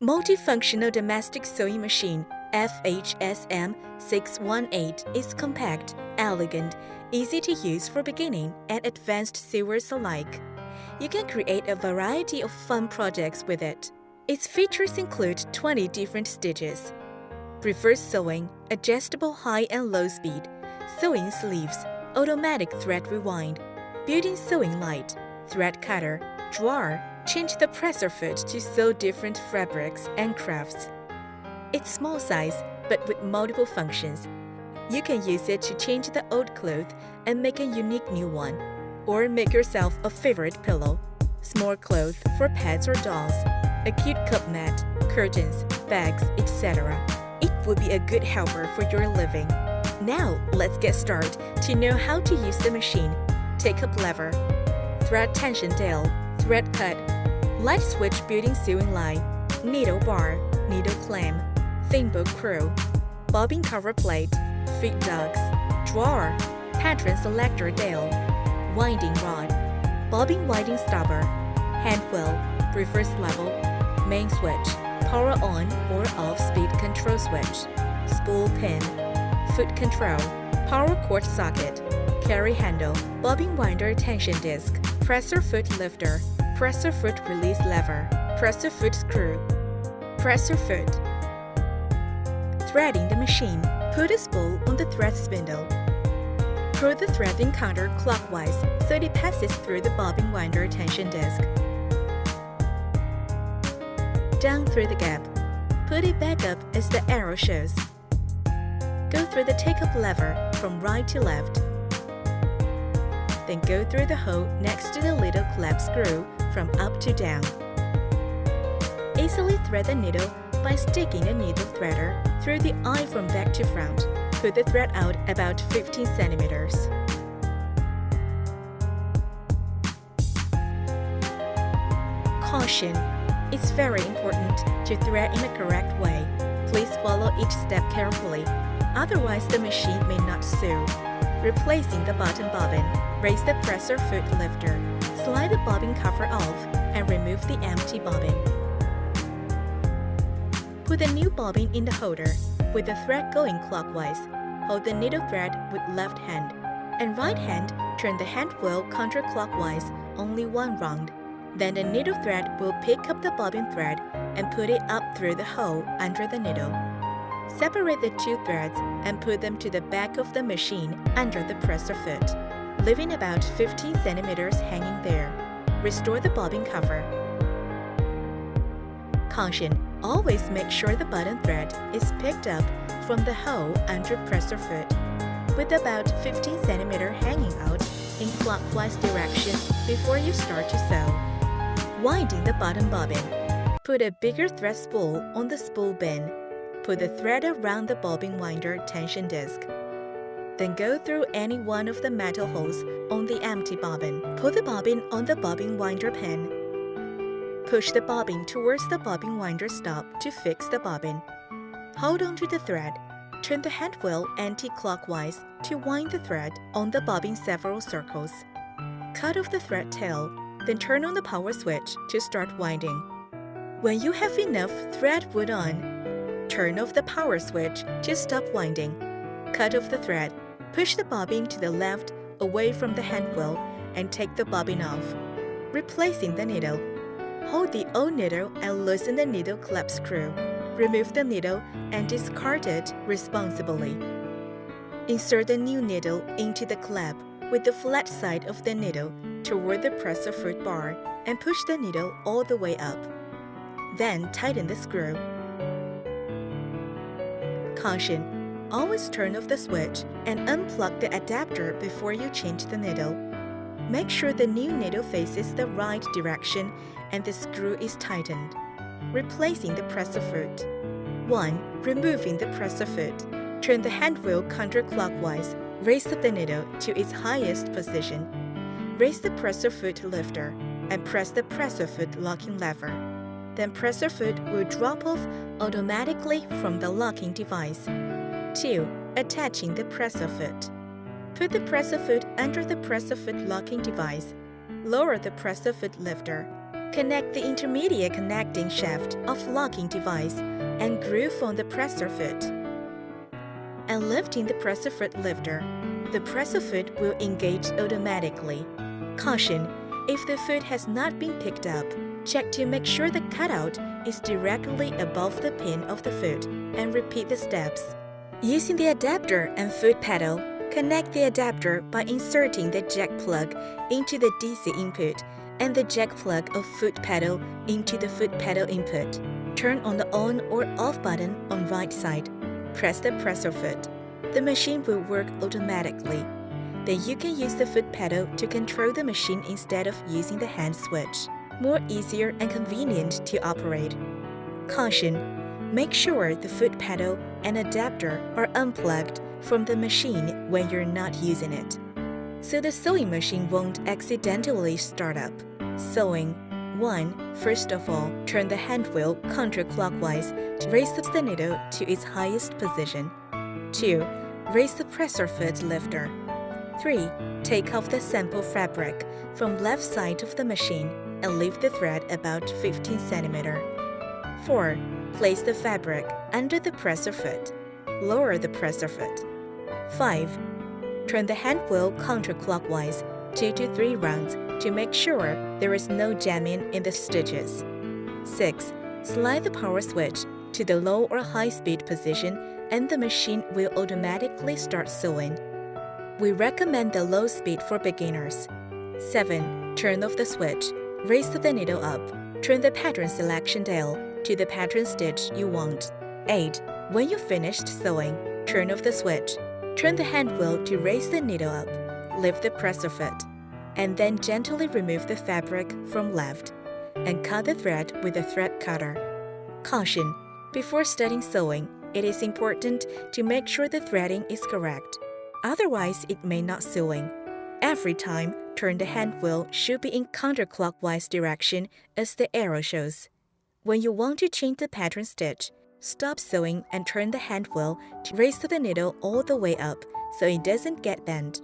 Multifunctional Domestic Sewing Machine SW6000 is compact, elegant, easy to use for beginning and advanced sewers alike. You can create a variety of fun projects with it. Its features include 20 different stitches, reverse sewing, adjustable high and low speed, sewing sleeves, automatic thread rewind, built-in sewing light, thread cutter, drawer, change the presser foot to sew different fabrics and crafts. It's small size, but with multiple functions. You can use it to change the old cloth and make a unique new one, or make yourself a favorite pillow, small clothes for pets or dolls, a cute cup mat, curtains, bags, etc. It would be a good helper for your living. Now, let's get started to know how to use the machine. Take up lever, thread tension dial, thread cut, light switch built-in sewing line, needle bar, needle clamp, thin bow screw, bobbin cover plate, feed dogs, drawer, pattern selector dial, winding rod, bobbin winding stopper, hand wheel, reverse level, main switch, power on or off speed control switch, spool pin, foot control, power cord socket, carry handle, bobbin winder tension disc, presser foot lifter, presser foot release lever, presser foot screw, presser foot. Threading the machine. Put a spool on the thread spindle. Pull the threading counterclockwise so it passes through the bobbin winder tension disc. Down through the gap. Put it back up as the arrow shows. Go through the take-up lever from right to left. Then go through the hole next to the little clamp screw from up to down. Easily thread the needle by sticking the needle threader through the eye from back to front. Put the thread out about 15 centimeters. Caution! It's very important to thread in the correct way. Please follow each step carefully, otherwise the machine may not sew. Replacing the bottom bobbin, raise the presser foot lifter, slide the bobbin cover off, and remove the empty bobbin. Put the new bobbin in the holder, with the thread going clockwise. Hold the needle thread with left hand, and right hand turn the hand wheel counterclockwise only one round. Then the needle thread will pick up the bobbin thread and put it up through the hole under the needle. Separate the two threads and put them to the back of the machine under the presser foot, leaving about 15 centimeters hanging there. Restore the bobbin cover. Caution! Always make sure the bottom thread is picked up from the hole under presser foot, with about 15 centimeters hanging out in clockwise direction before you start to sew. Winding the bottom bobbin. Put a bigger thread spool on the spool bin. Put the thread around the bobbin winder tension disc. Then go through any one of the metal holes on the empty bobbin. Put the bobbin on the bobbin winder pin. Push the bobbin towards the bobbin winder stop to fix the bobbin. Hold on to the thread. Turn the hand wheel anti-clockwise to wind the thread on the bobbin several circles. Cut off the thread tail, then turn on the power switch to start winding. When you have enough thread wood on, turn off the power switch to stop winding. Cut off the thread. Push the bobbin to the left away from the hand wheel and take the bobbin off. Replacing the needle. Hold the old needle and loosen the needle clamp screw. Remove the needle and discard it responsibly. Insert the new needle into the clamp with the flat side of the needle toward the presser foot bar and push the needle all the way up. Then tighten the screw. Caution! Always turn off the switch and unplug the adapter before you change the needle. Make sure the new needle faces the right direction and the screw is tightened. Replacing the presser foot. 1. Removing the presser foot. Turn the hand wheel counterclockwise. Raise up the needle to its highest position. Raise the presser foot lifter and press the presser foot locking lever. Then presser foot will drop off automatically from the locking device. 2. Attaching the presser foot. Put the presser foot under the presser foot locking device. Lower the presser foot lifter. Connect the intermediate connecting shaft of locking device and groove on the presser foot. And lifting the presser foot lifter, the presser foot will engage automatically. Caution: if the foot has not been picked up, check to make sure the cutout is directly above the pin of the foot and repeat the steps. Using the adapter and foot pedal, connect the adapter by inserting the jack plug into the DC input and the jack plug of foot pedal into the foot pedal input. Turn on the on or off button on right side. Press the presser foot. The machine will work automatically. Then you can use the foot pedal to control the machine instead of using the hand switch. More easier and convenient to operate. Caution: make sure the foot pedal and adapter are unplugged from the machine when you're not using it, so the sewing machine won't accidentally start up. Sewing. 1. First of all, turn the hand wheel counterclockwise to raise the needle to its highest position. 2. Raise the presser foot lifter. 3. Take off the sample fabric from left side of the machine and leave the thread about 15 cm. 4. Place the fabric under the presser foot. Lower the presser foot. 5. Turn the hand wheel counterclockwise 2 to 3 rounds to make sure there is no jamming in the stitches. 6. Slide the power switch to the low or high speed position and the machine will automatically start sewing. We recommend the low speed for beginners. 7. Turn off the switch. Raise the needle up. Turn the pattern selection dial to the pattern stitch you want. 8. When you've finished sewing, turn off the switch. Turn the hand wheel to raise the needle up. Lift the presser foot, and then gently remove the fabric from left and cut the thread with a thread cutter. Caution: before starting sewing, it is important to make sure the threading is correct. Otherwise, it may not sewing. Every time, turn the hand wheel should be in counterclockwise direction as the arrow shows. When you want to change the pattern stitch, stop sewing and turn the hand wheel to raise the needle all the way up so it doesn't get bent.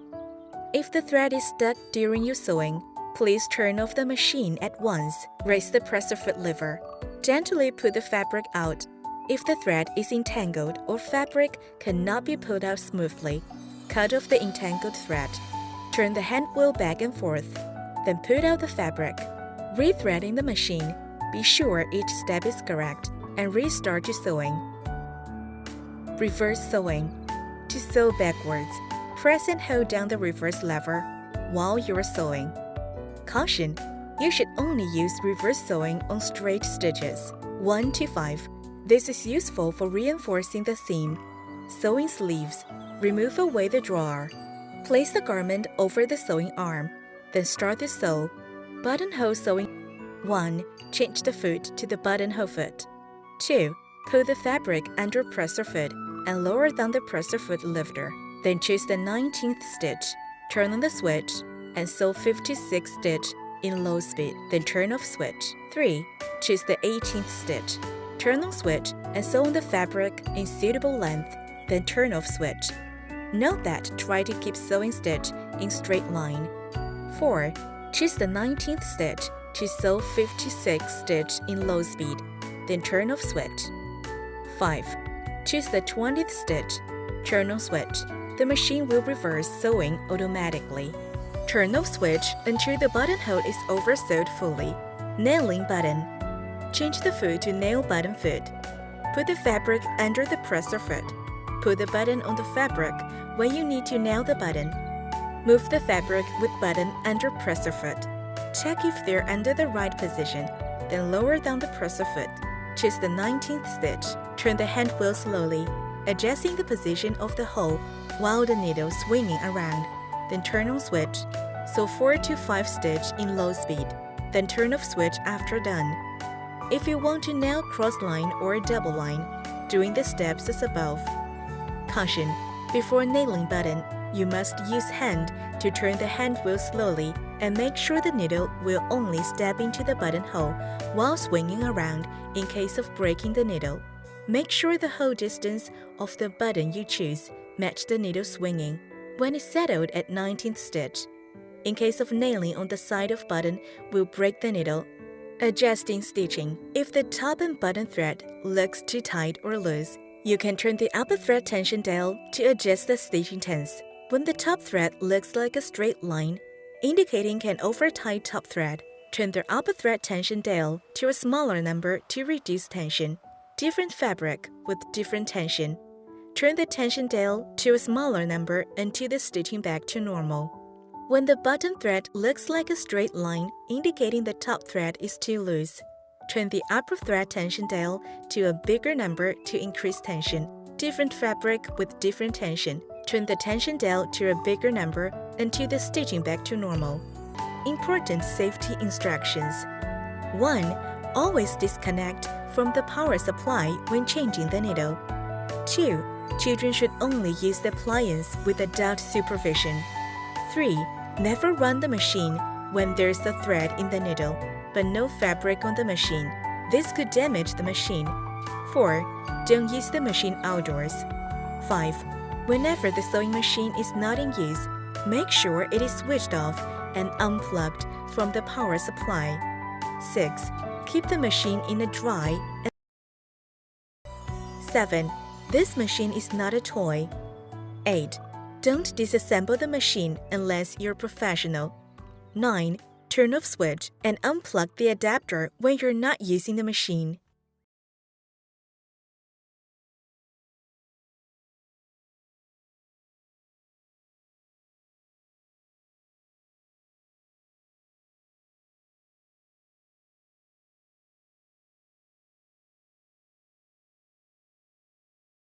If the thread is stuck during your sewing, please turn off the machine at once. Raise the presser foot lever. Gently pull the fabric out. If the thread is entangled or fabric cannot be pulled out smoothly, cut off the entangled thread. Turn the hand wheel back and forth, then pull out the fabric. Rethreading the machine. Be sure each step is correct and restart your sewing. Reverse sewing. To sew backwards, press and hold down the reverse lever while you're sewing. Caution: you should only use reverse sewing on straight stitches 1 to 5. This is useful for reinforcing the seam. Sewing sleeves. Remove away the drawer. Place the garment over the sewing arm, then start the sew. Buttonhole sewing. 1. Change the foot to the buttonhole foot. 2. Pull the fabric under presser foot and lower down the presser foot lifter. Then choose the 19th stitch. Turn on the switch and sew 56 stitch in low speed. Then turn off switch. 3. Choose the 18th stitch. Turn on switch and sew on the fabric in suitable length. Then turn off switch. Note that try to keep sewing stitch in straight line. 4. Choose the 19th stitch to sew 56 stitch in low speed. Then turn off switch. 5. Choose the 20th stitch. Turn on switch. The machine will reverse sewing automatically. Turn off switch until the buttonhole is oversewed fully. Nailing button. Change the foot to nail button foot. Put the fabric under the presser foot. Put the button on the fabric when you need to nail the button. Move the fabric with button under presser foot. Check if they're under the right position, then lower down the presser foot. Choose the 19th stitch. Turn the hand wheel slowly, adjusting the position of the hole while the needle swinging around. Then turn on switch. Sew 4 to 5 stitch in low speed. Then turn off switch after done. If you want to nail cross line or double line, doing the steps as above. Caution: before nailing button, you must use hand to turn the hand wheel slowly and make sure the needle will only step into the buttonhole while swinging around in case of breaking the needle. Make sure the hole distance of the button you choose match the needle swinging when it's settled at 19th stitch. In case of nailing on the side of button will break the needle, Adjusting stitching. If the top and bottom thread looks too tight or loose, you can turn the upper thread tension dial to adjust the stitching tense. When the top thread looks like a straight line, indicating an over-tight top thread, turn the upper thread tension dial to a smaller number to reduce tension. Different fabric with different tension. Turn the tension dial to a smaller number until the stitching back to normal. When the bottom thread looks like a straight line, indicating the top thread is too loose, turn the upper thread tension dial to a bigger number to increase tension. Different fabric with different tension. Turn the tension dial to a bigger number until the stitching back to normal. Important safety instructions. 1. Always disconnect from the power supply when changing the needle. 2. Children should only use the appliance with adult supervision. 3. Never run the machine when there's a thread in the needle, but no fabric on the machine. This could damage the machine. 4. Don't use the machine outdoors. 5. Whenever the sewing machine is not in use, make sure it is switched off and unplugged from the power supply. 6. Keep the machine in a dry and 7. This machine is not a toy. 8. Don't disassemble the machine unless you're professional. 9. Turn off switch and unplug the adapter when you're not using the machine.